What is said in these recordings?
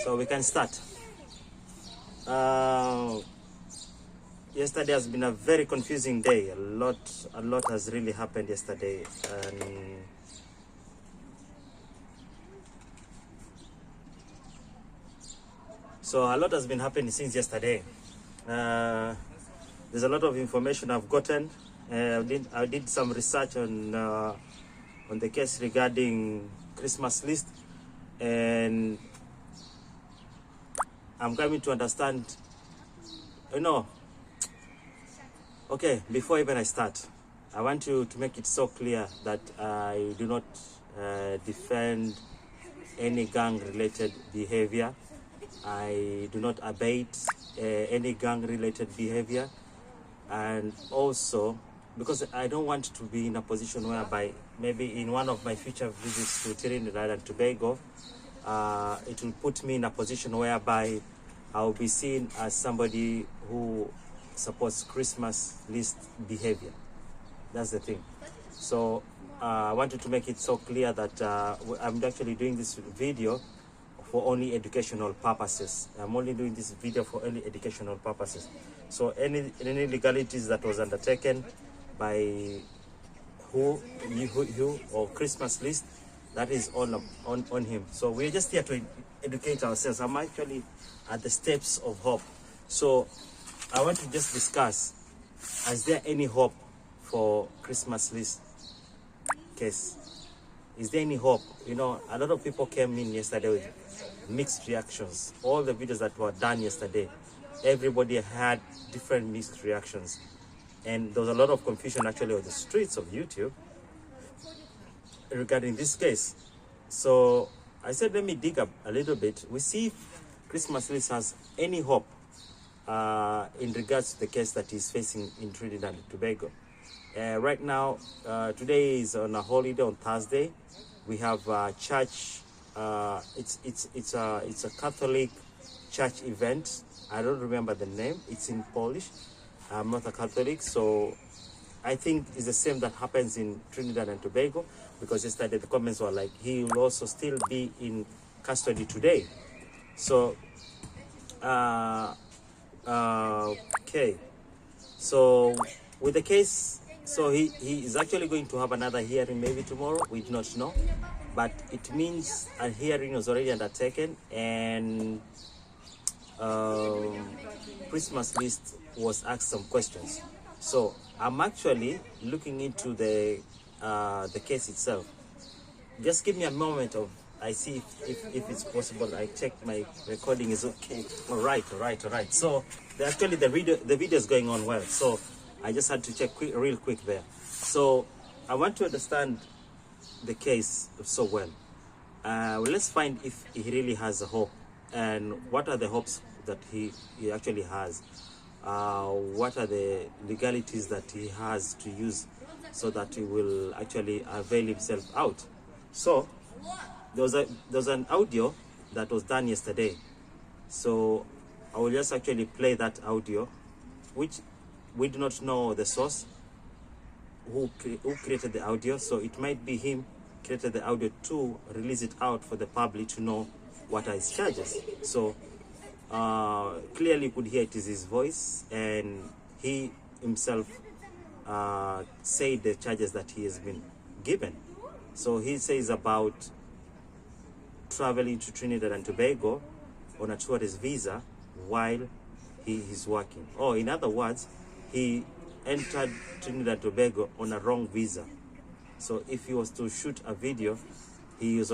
So we can start. Yesterday has been a very confusing day. A lot has really happened yesterday, and so a lot has been happening since yesterday. There's a lot of information I've gotten. I did some research on the case regarding Christmas list, and I'm coming to understand, okay, before even I start, I want to make it so clear that I do not defend any gang-related behavior. I do not abate any gang-related behavior, and also because I don't want to be in a position whereby maybe in one of my future visits to Trinidad and Tobago, it will put me in a position whereby I'll be seen as somebody who supports Christmas list behavior. That's the thing. So I wanted to make it so clear that I'm actually doing this video for only educational purposes. I'm only doing this video for only educational purposes. So any legalities that was undertaken by who or Christmas list, that is on him. So we're just here to educate ourselves. I'm actually at the steps of hope. So I want to just discuss, is there any hope for Christmas list case? Is there any hope? A lot of people came in yesterday with mixed reactions. All the videos that were done yesterday, everybody had different mixed reactions. And there was a lot of confusion actually on the streets of YouTube regarding this case. So I said, let me dig up a little bit. We see if Christmas list has any hope in regards to the case that he's facing in Trinidad and Tobago. Right now, today is on a holiday on Thursday. We have church. It's a Catholic church event. I don't remember the name. It's in Polish. I'm not a Catholic, so I think it's the same that happens in Trinidad and Tobago, because yesterday the comments were like, he will also still be in custody today. So, okay. So with the case, so he is actually going to have another hearing maybe tomorrow. We do not know, but it means a hearing was already undertaken, and Christmas list was asked some questions. So I'm actually looking into the case itself. Just give me a moment of, I see if it's possible. I check my recording is okay. All right. So actually the video is going on well. So I just had to check real quick there. So I want to understand the case so well. Well, let's find if he really has a hope, and what are the hopes that he actually has. What are the legalities that he has to use so that he will actually avail himself out. So there was an audio that was done yesterday. So I will just actually play that audio, which we do not know the source, who created the audio. So it might be him created the audio to release it out for the public to know what are his charges. So clearly you could hear it is his voice, and he himself said the charges that he has been given. So he says about traveling to Trinidad and Tobago on a tourist visa while he is working. Or in other words, he entered Trinidad and Tobago on a wrong visa. So if he was to shoot a video, he's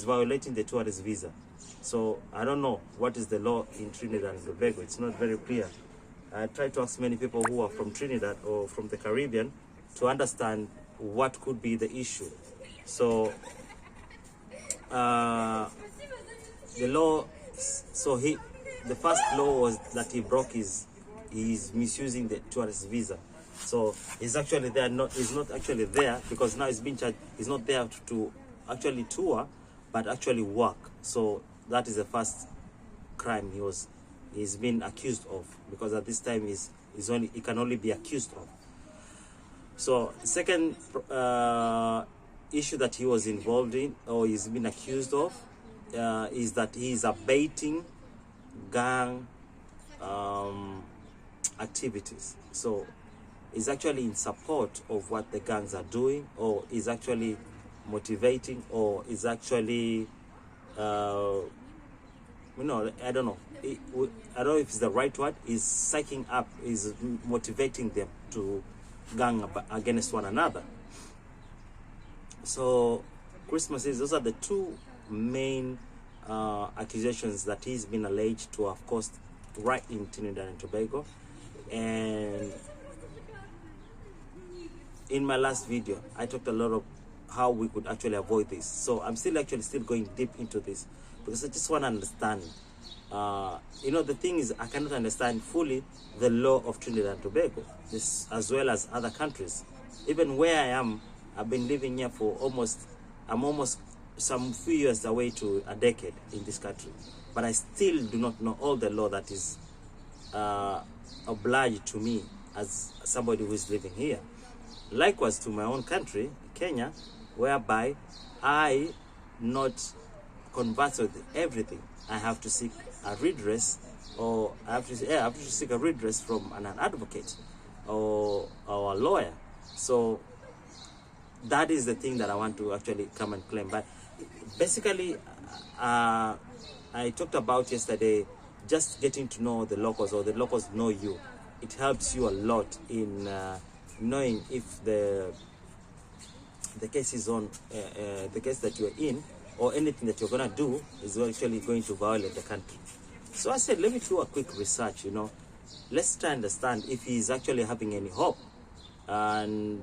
violating the tourist visa. So I don't know what is the law in Trinidad and Tobago. It's not very clear. I tried to ask many people who are from Trinidad or from the Caribbean to understand what could be the issue. So the law, so the first law was that he broke he's misusing the tourist visa. So he's actually there, he's not actually there, because now he's been charged. He's not there to actually tour, but actually work. So that is the first crime he's been accused of, because at this time he can only be accused of. So the second issue that he was involved in, or he's been accused of, is that he is abating gang activities. So is actually in support of what the gangs are doing, or is actually motivating, or is actually I don't know. I don't know if it's the right word. Is psyching up, is motivating them to gang against one another. So Christmas is, those are the two main accusations that he's been alleged to have caused right in Trinidad and Tobago. And in my last video, I talked a lot of how we could actually avoid this. So I'm still going deep into this because I just want to understand. The thing is, I cannot understand fully the law of Trinidad and Tobago, this as well as other countries. Even where I am, I've been living here for I'm almost some few years away to a decade in this country, but I still do not know all the law that is obliged to me as somebody who is living here. Likewise to my own country, Kenya, whereby I not conversant with everything. I have to seek a redress, or I have to seek a redress from an advocate or a lawyer. So that is the thing that I want to actually come and claim. But basically, I talked about yesterday, just getting to know the locals, or the locals know you. It helps you a lot in knowing if the case is on the case that you're in, or anything that you're gonna do is actually going to violate the country. So I said, let me do a quick research. Let's try and understand if he's actually having any hope. And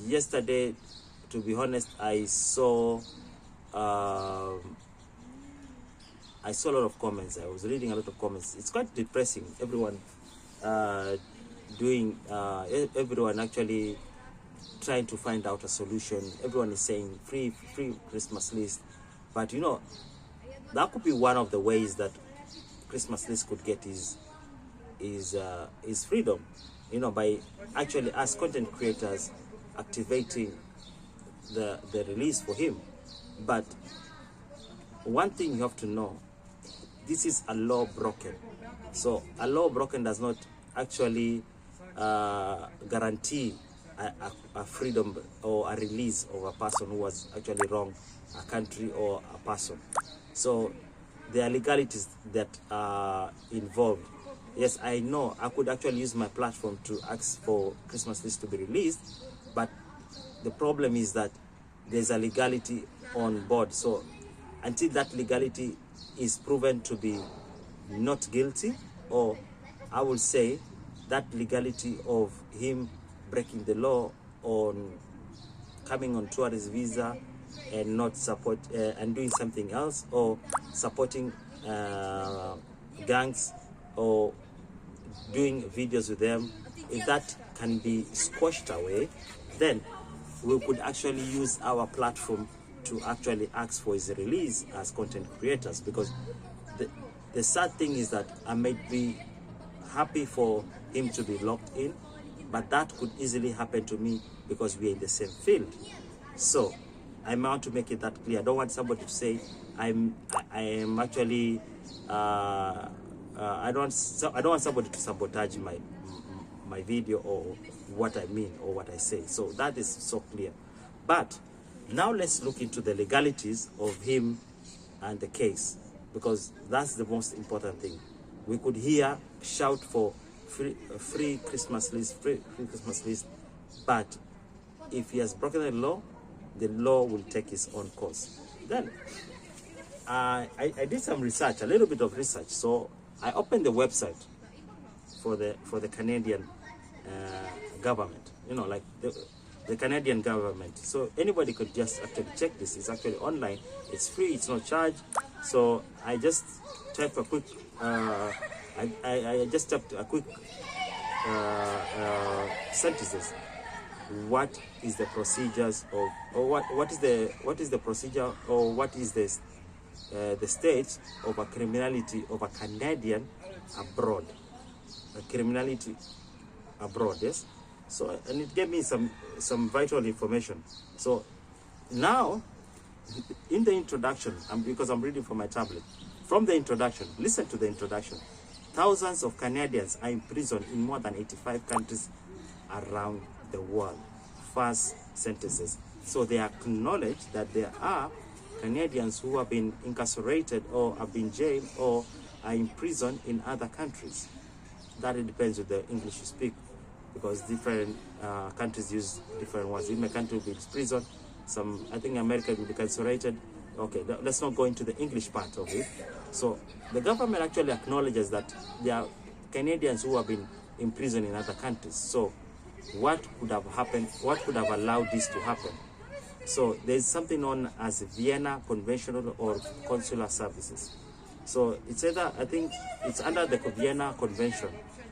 yesterday, to be honest, I saw a lot of comments. I was reading a lot of comments. It's quite depressing. Everyone everyone actually trying to find out a solution. Everyone is saying free Christmas list, but that could be one of the ways that Christmas list could get his freedom, by actually, as content creators, activating the release for him. But one thing you have to know, this is a law broken. So a law broken does not actually guarantee a freedom or a release of a person who was actually wrong a country or a person. So there are legalities that are involved. Yes, I know I could actually use my platform to ask for Christmas list to be released, but the problem is that there's a legality on board. So until that legality is proven to be not guilty, or I will say that legality of him breaking the law on coming on tourist visa and not support and doing something else, or supporting gangs, or doing videos with them, if that can be squashed away, then we could actually use our platform to actually ask for his release as content creators. Because the sad thing is that I might be happy for him to be locked in, but that could easily happen to me because we are in the same field. So I want to make it that clear. I don't want somebody to say I am actually I don't want somebody to sabotage my video or what I mean or what I say. So that is so clear. But now let's look into the legalities of him and the case, because that's the most important thing. We could here shout for free Christmas list, free Christmas list, but if he has broken the law will take its own course. Then I did some research, a little bit of research. So I opened the website for the Canadian government, like the Canadian government. So anybody could just actually check this. It's actually online. It's free. It's no charge. So I just type a quick. I just typed a quick sentences. What is the procedures of, or what is the procedure, or what is the state of a criminality of a Canadian abroad? A criminality abroad, yes. So, and it gave me some vital information. So now in the introduction, because I'm reading from my tablet, from the introduction, listen to the introduction. Thousands of Canadians are imprisoned in more than 85 countries around the world. First sentences. So they acknowledge that there are Canadians who have been incarcerated or have been jailed or are imprisoned in other countries. That it depends with the English you speak, because different countries use different words. In my country will be prison, I think America will be incarcerated. Okay, let's not go into the English part of it. So the government actually acknowledges that there are Canadians who have been imprisoned in other countries. So what could have happened? What could have allowed this to happen? So there's something known as Vienna Conventional or Consular Services. So it's either, I think it's under the Vienna Convention,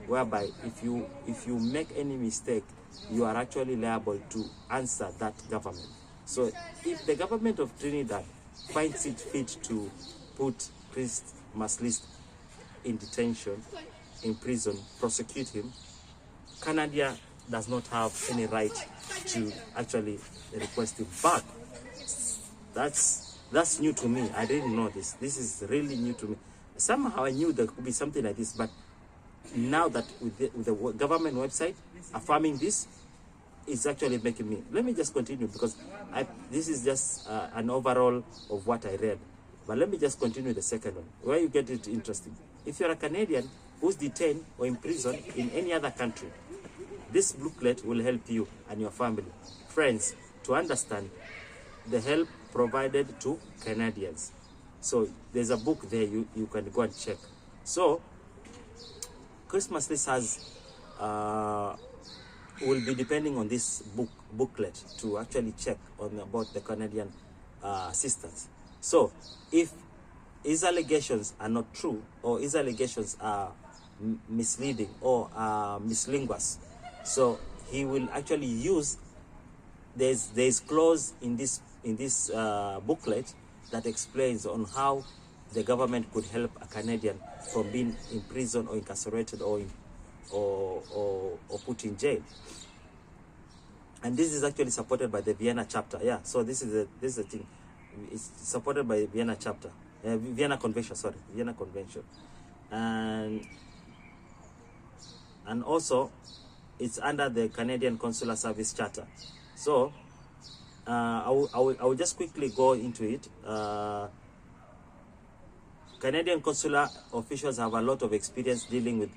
whereby if you make any mistake, you are actually liable to answer that government. So if the government of Trinidad finds it fit to put Chris Maslis in detention, in prison, prosecute him, Canada does not have any right to actually request him back. That's new to me. I didn't know this. This is really new to me. Somehow I knew there could be something like this, but now that with the government website affirming this, it's actually making me. Let me just continue, because this is just an overall of what I read. But let me just continue the second one, where you get it interesting. If you're a Canadian who's detained or imprisoned in any other country, this booklet will help you and your family, friends, to understand the help provided to Canadians. So there's a book there you can go and check. So Christmas list has will be depending on this booklet to actually check on about the Canadian assistance. So if his allegations are not true, or his allegations are misleading or mislinguous, so he will actually use, there's clause in this booklet that explains on how the government could help a Canadian from being imprisoned or incarcerated or put in jail. And this is actually supported by the Vienna chapter. Yeah, so this is the thing. It's supported by the Vienna chapter, Vienna Convention. Sorry, Vienna Convention, and also it's under the Canadian Consular Service Charter. So I will just quickly go into it. Canadian consular officials have a lot of experience dealing with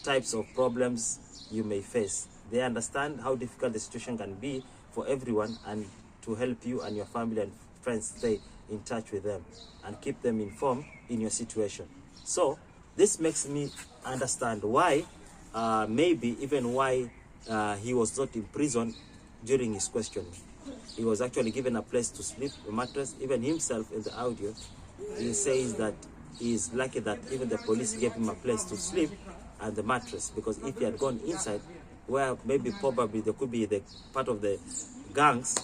types of problems you may face. They understand how difficult the situation can be for everyone, and to help you and your family and friends stay in touch with them and keep them informed in your situation. So this makes me understand why, maybe even why he was not in prison during his questioning. He was actually given a place to sleep, a mattress. Even himself in the audio, he says that he is lucky that even the police gave him a place to sleep and the mattress, because if he had gone inside, where maybe probably there could be the part of the gangs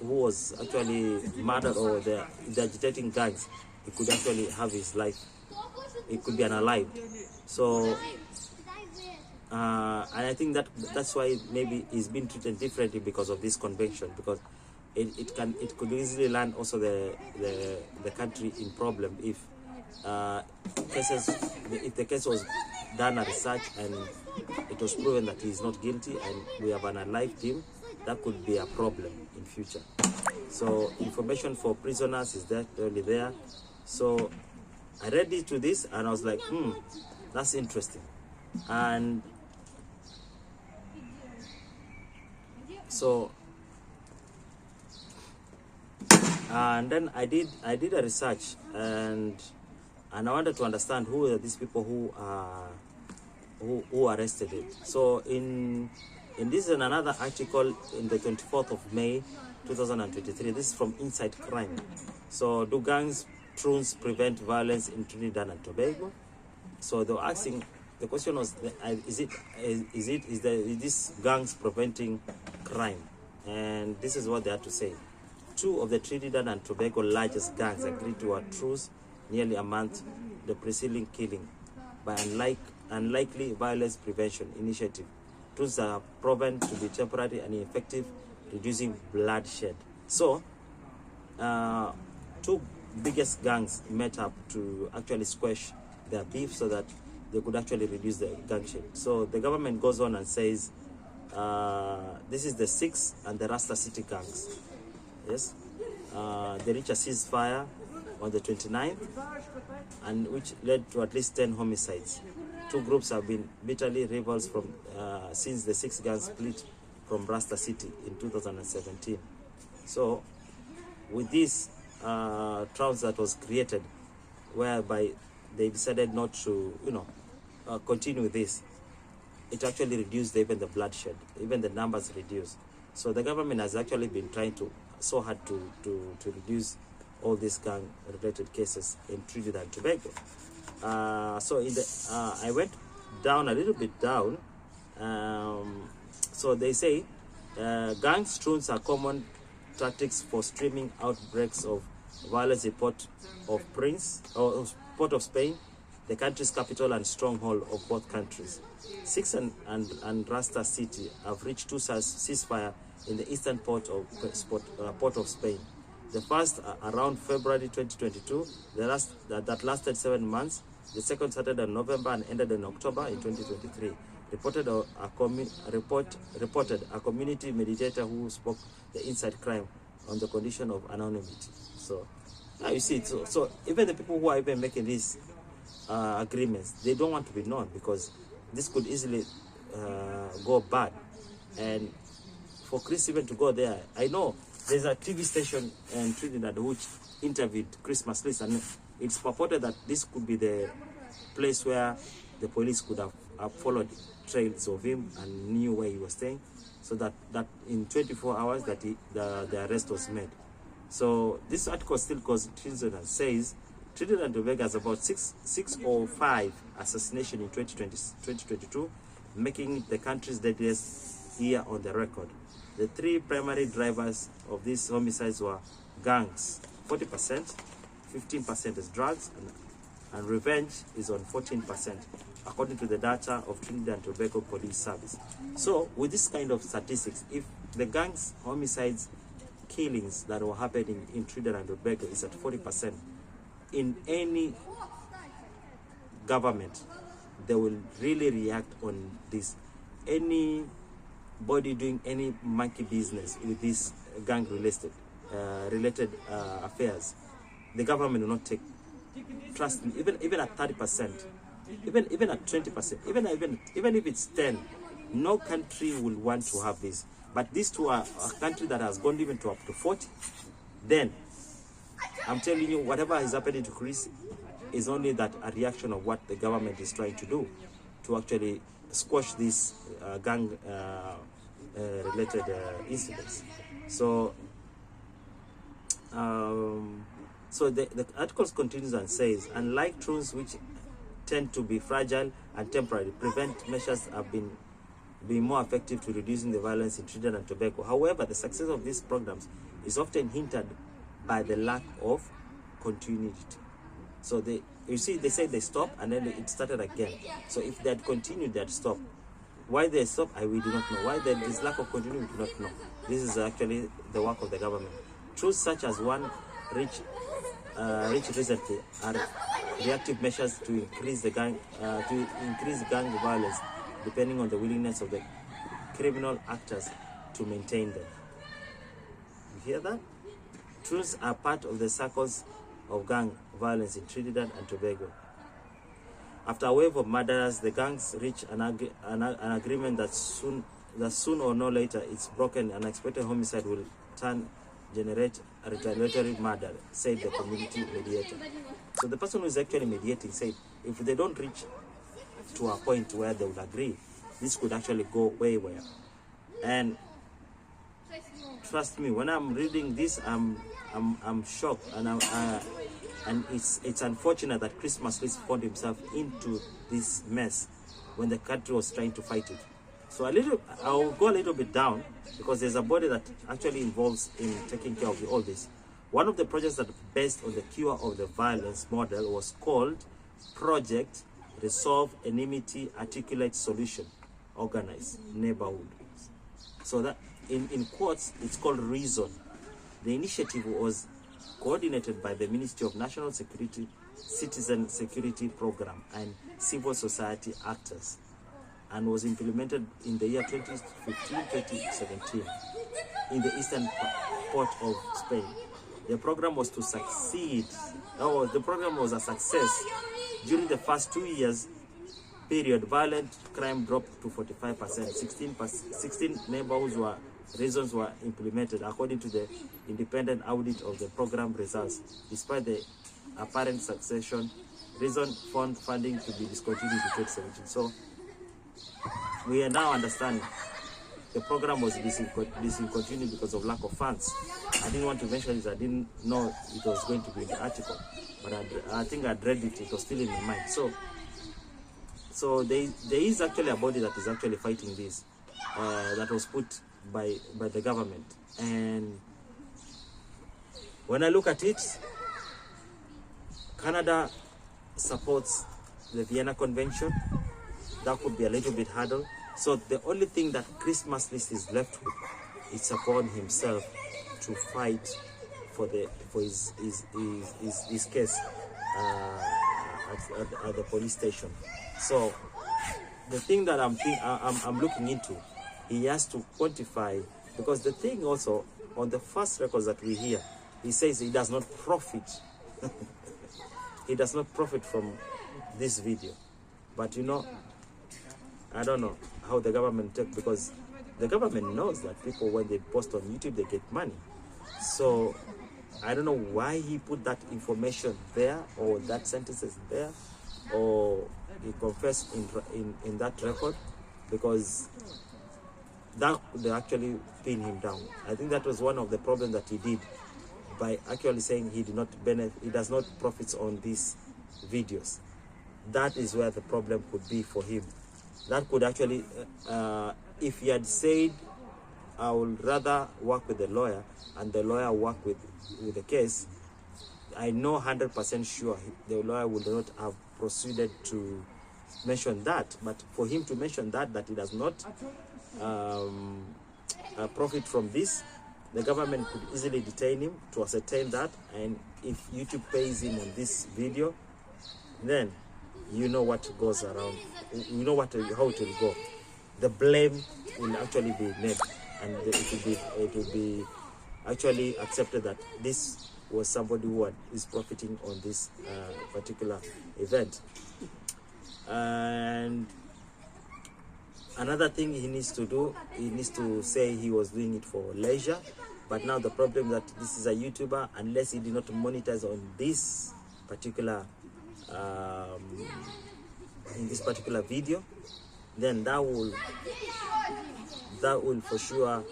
who was actually murdered, or the agitating gangs, he could actually have his life. He could be unalived. So and I think that's why maybe he's been treated differently because of this convention, because it could easily land also the country in problem if the case was done a research and it was proven that he is not guilty and we have unalived him. That could be a problem in future. So information for prisoners is definitely there. So I read into this and I was like, that's interesting. And so and then I did a research, and I wanted to understand who are these people who arrested it. So in this is another article in the 24th of May 2023. This is from Inside Crime. So do gangs truce prevent violence in Trinidad and Tobago? So they were asking, the question was, is this gangs preventing crime? And this is what they had to say. Two of the Trinidad and Tobago largest gangs agreed to a truce nearly a month the preceding killing by unlikely violence prevention initiative. Truces are proven to be temporary and effective, reducing bloodshed. So two biggest gangs met up to actually squash their beef so that they could actually reduce the gang shit. So the government goes on and says, this is the Six and the Rasta City gangs. Yes, they reached a ceasefire on the 29th, and which led to at least 10 homicides. Two groups have been bitterly rivals from since the six gangs split from Rasta City in 2017. So, with this trust that was created, whereby they decided not to, continue with this, it actually reduced even the bloodshed, even the numbers reduced. So the government has actually been trying so hard to reduce all these gang-related cases in Trinidad and Tobago. So I went down a little bit down. So they say gang strews are common tactics for streaming outbreaks of violence in Port of Spain, the country's capital and stronghold of both countries. Six and Rasta City have reached two ceasefire in the eastern port of Spain. The first around February 2022, that lasted 7 months. The second started in November and ended in October in 2023. Reported a community meditator who spoke the inside crime on the condition of anonymity. So now you see, so even the people who are even making these agreements, they don't want to be known because this could easily go bad. And for Chris even to go there, I know there's a TV station in Trinidad which interviewed Christmas List, and it's purported that this could be the place where the police could have followed trails of him and knew where he was staying, so that in 24 hours that the arrest was made. So this article still goes Trinidad, says Trinidad and Tobago has about 605 assassinations in 2022, making it the country's deadliest year on the record. The three primary drivers of these homicides were gangs, 40%, 15% is drugs, and revenge is on 14%, according to the data of Trinidad and Tobago Police Service. So, with this kind of statistics, if the gangs, homicides, killings that were happening in Trinidad and Tobago is at 40%, in any government, they will really react on this. Anybody doing any monkey business with these gang-related affairs, the government will not take. Trust me, even at 30%, even at 20%, even if it's 10, no country will want to have this. But these two are a country that has gone even to up to 40. Then, I'm telling you, whatever is happening to Chris is only that a reaction of what the government is trying to do to actually squash these gang related incidents. So, the article continues and says, unlike truths which tend to be fragile and temporary, prevent measures have been more effective to reducing the violence in Trinidad and Tobago. However, the success of these programs is often hindered by the lack of continuity. So they said they stopped and then it started again. So if they had continued, they had stopped. Why they stopped, we do not know. Why there is lack of continuity, we do not know. This is actually the work of the government. Truths such as one reached recently are reactive measures to increase gang violence, depending on the willingness of the criminal actors to maintain them. You hear that? Truths are part of the circles of gang violence in Trinidad and Tobago. After a wave of murderers, the gangs reach an agreement that soon or no later it's broken. An expected homicide will generate a retaliatory murder, said the community mediator. So the person who is actually mediating said, if they don't reach to a point where they will agree, this could actually go way. And trust me, when I'm reading this, I'm shocked, and it's unfortunate that Christmas List found himself into this mess when the country was trying to fight it. So I'll go a little bit down because there's a body that actually involves in taking care of all this. One of the projects that based on the cure of the violence model was called Project Resolve Enmity Articulate Solution Organized Neighborhood. So that in quotes, it's called Reason. The initiative was coordinated by the Ministry of National Security, Citizen Security Program and civil society actors, and was implemented in the year 2015-2017 in the eastern part of Spain. The program was to succeed, the program was a success. During the first 2 years period, violent crime dropped to 45%. 16 neighborhoods reasons were implemented according to the independent audit of the program results. Despite the apparent succession, reason found funding to be discontinued in 2017. So we now understand the program was discontinued because of lack of funds. I didn't want to mention it. I didn't know it was going to be in the article, but I think I'd read it. It was still in my mind. So there is actually a body that is actually fighting this, that was put by the government. And when I look at it, Canada supports the Vienna Convention. That could be a little bit hurdle. So the only thing that Christmas List is left with is upon himself to fight for his case at the police station. So the thing that I'm looking into, he has to quantify, because the thing also on the first records that we hear, he says he does not profit. He does not profit from this video. But you know, I don't know how the government take, because the government knows that people, when they post on YouTube, they get money. So I don't know why he put that information there, or that sentences there, or he confessed in that record, because that could actually pin him down. I think that was one of the problems that he did, by actually saying he does not profit on these videos. That is where the problem could be for him. That could actually, if he had said, I would rather work with the lawyer, and the lawyer work with the case, I know 100% sure the lawyer would not have proceeded to mention that. But for him to mention that he does not profit from this, the government could easily detain him to ascertain that. And if YouTube pays him on this video, then you know what goes around. You know how it will go. The blame will actually be made, and it will be actually accepted that this was somebody who is profiting on this particular event. And another thing he needs to do, he needs to say he was doing it for leisure. But now the problem that this is a YouTuber, unless he did not monetize on this particular in this particular video, then that will for sure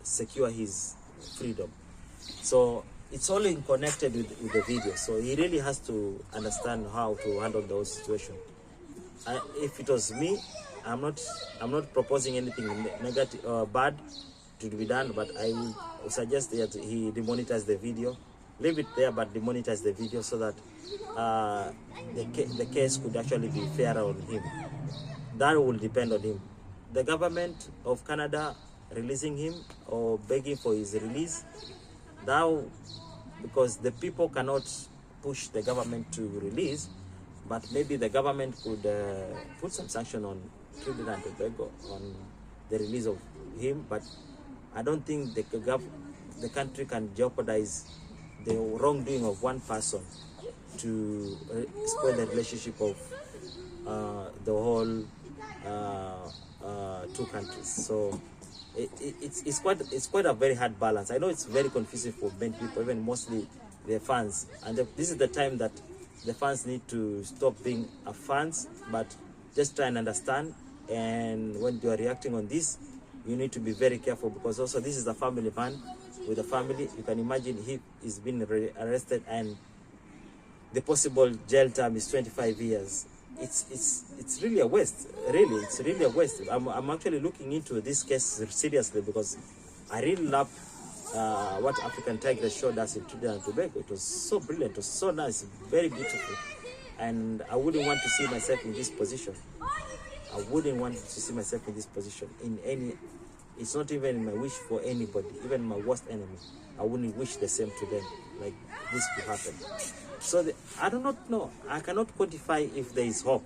secure his freedom. So it's all connected with the video. So he really has to understand how to handle those situations. If it was me, I'm not proposing anything negative or bad to be done, but I would suggest that he demonetize the video. Leave it there, but demonetize the video, so that the case could actually be fairer on him. That will depend on him. The government of Canada releasing him or begging for his release, now, because the people cannot push the government to release, but maybe the government could put some sanction on Trinidad and Tobago on the release of him. But I don't think the country can jeopardize the wrongdoing of one person to spoil the relationship of the whole two countries. So it's quite a very hard balance. I know it's very confusing for many people, even mostly the fans. And this is the time that the fans need to stop being fans, but just try and understand. And when you are reacting on this, you need to be very careful, because also this is a family man with a family. You can imagine he is being arrested, and the possible jail term is 25 years. It's really a waste. Really, it's really a waste. I'm actually looking into this case seriously, because I really love what African Tigress showed us in Trinidad and Tobago. It was so brilliant. It was so nice, very beautiful, and I wouldn't want to see myself in this position. I wouldn't want to see myself in this position in It's not even my wish for anybody, even my worst enemy. I wouldn't wish the same to them, like this to happen. So I do not know. I cannot quantify if there is hope,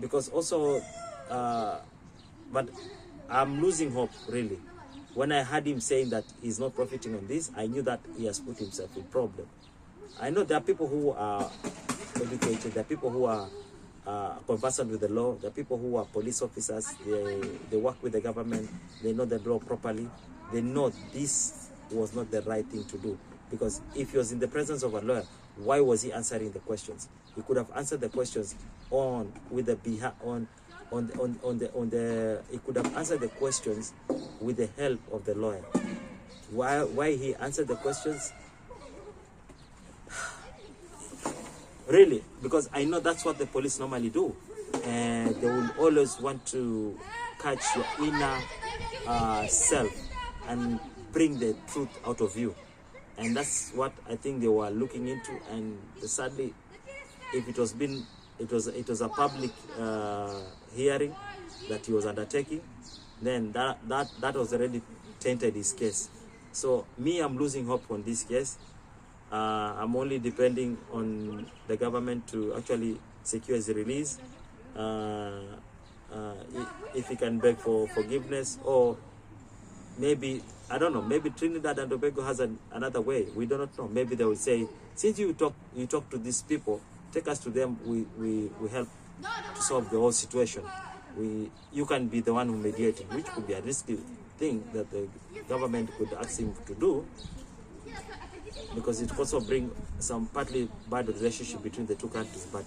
because also, but I'm losing hope really. When I heard him saying that he's not profiting on this, I knew that he has put himself in problem. I know there are people who are educated, there are people who are conversant with the law, there are people who are police officers, they work with the government, they know the law properly, they know this was not the right thing to do. Because if he was in the presence of a lawyer, why was he answering the questions? He could have answered the questions he could have answered the questions with the help of the lawyer. Why he answered the questions? Really, because I know that's what the police normally do, and they will always want to catch your inner self and bring the truth out of you, and that's what I think they were looking into. And sadly, if it was a public hearing that he was undertaking, then that was already tainted his case. So I'm losing hope on this case. I'm only depending on the government to actually secure his release. If he can beg for forgiveness, or maybe, I don't know, maybe Trinidad and Tobago has another way. We do not know. Maybe they will say, since you talk to these people, take us to them, we help to solve the whole situation. You can be the one who mediated, which could be a risky thing that the government could ask him to do, because it also bring some partly bad relationship between the two countries. But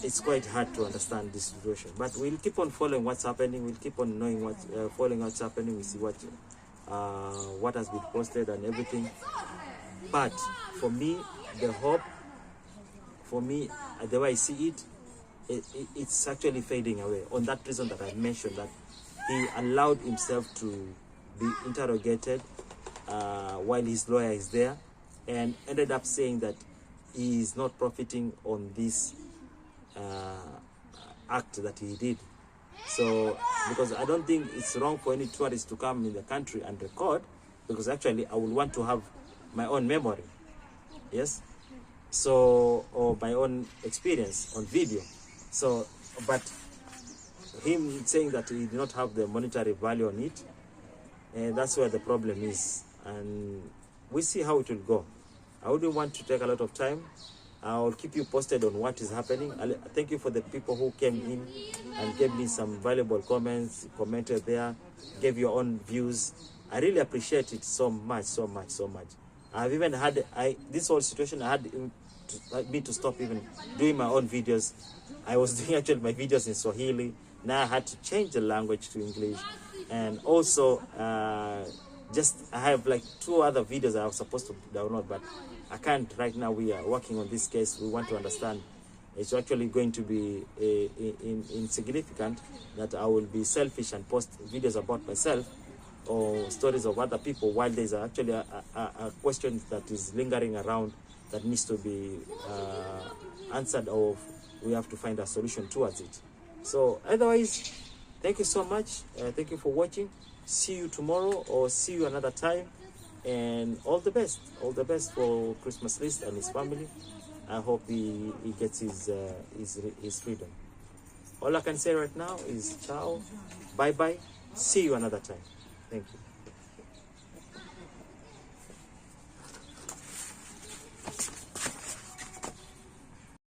it's quite hard to understand this situation. But we'll keep on following what's happening. We'll keep on knowing following what's happening. We see what has been posted and everything. But for me, the hope, the way I see it, it's actually fading away. On that reason that I mentioned, that he allowed himself to be interrogated while his lawyer is there, and ended up saying that he is not profiting on this act that he did. So, because I don't think it's wrong for any tourist to come in the country and record, because actually I would want to have my own memory, yes, so, or my own experience on video. So, but him saying that he did not have the monetary value on it, and that's where the problem is. And we see how it will go. I wouldn't want to take a lot of time. I'll keep you posted on what is happening. Thank you for the people who came in and gave me some valuable comments, commented there, gave your own views. I really appreciate it so much, so much, so much. I've even had, this whole situation, I had me to stop even doing my own videos. I was doing actually my videos in Swahili. Now I had to change the language to English. And also, I have like 2 other videos I was supposed to download, but I can't right now. We are working on this case. We want to understand. It's actually going to be insignificant that I will be selfish and post videos about myself or stories of other people, while there's actually a question that is lingering around that needs to be answered, or we have to find a solution towards it. So otherwise, thank you so much. Thank you for watching. See you tomorrow, or see you another time. And all the best for Christmas List and his family. I hope he gets his freedom. All I can say right now is ciao, bye bye, see you another time. Thank you.